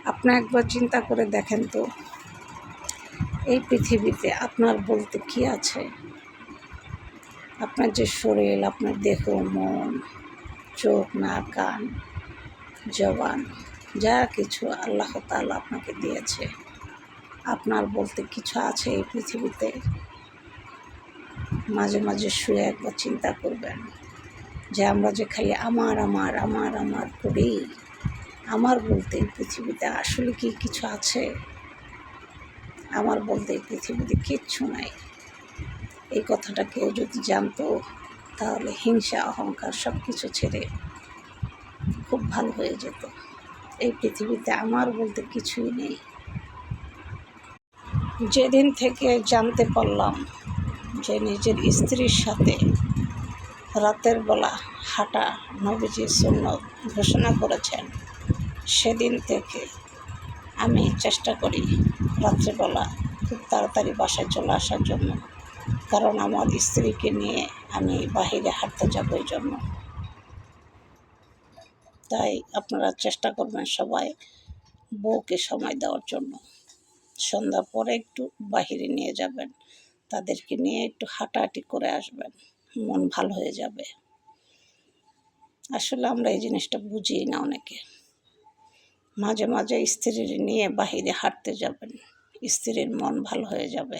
আপনি একবার চিন্তা করে দেখেন তো, এই পৃথিবীতে আপনার বলতে কি আছে? আপনার যে শরীর, আপনার দেহ, মন, চোখ, নাক, কান, জবান, যা কিছু আল্লাহ তাআলা আপনাকে দিয়েছে, আপনার বলতে কিছু আছে এই পৃথিবীতে? মাঝে মাঝে শুয়ে একবার চিন্তা করবেন যে আমরা যে খালি আমার আমার আমার আমার করি, আমার বলতে এই পৃথিবীতে আসলে কি কিছু আছে? আমার বলতে এই পৃথিবীতে কিচ্ছু নাই। এই কথাটা কেউ যদি জানতো, তাহলে হিংসা অহংকার সব কিছু ছেড়ে খুব ভালো হয়ে যেত। এই পৃথিবীতে আমার বলতে কিছুই নেই। যেদিন থেকে জানতে পারলাম যে নিজের স্ত্রীর সাথে রাতের বেলা হাঁটা নবীজি সুন্নত ঘোষণা করেছেন, সেদিন থেকে আমি চেষ্টা করি রাত্রেবেলা খুব তাড়াতাড়ি বাসায় চলে আসার জন্য, কারণ আমার স্ত্রীকে নিয়ে আমি বাহিরে হাঁটতে যাব এই জন্য। তাই আপনারা চেষ্টা করবেন সবাই বউকে সময় দেওয়ার জন্য। সন্ধ্যার পরে একটু বাহিরে নিয়ে যাবেন, তাদেরকে নিয়ে একটু হাঁটাহাঁটি করে আসবেন, মন ভালো হয়ে যাবে। আসলে আমরা এই জিনিসটা বুঝি না অনেকে। মাঝে মাঝে স্ত্রীর নিয়ে বাহিরে হাঁটতে যাবেন, স্ত্রীর মন ভালো হয়ে যাবে।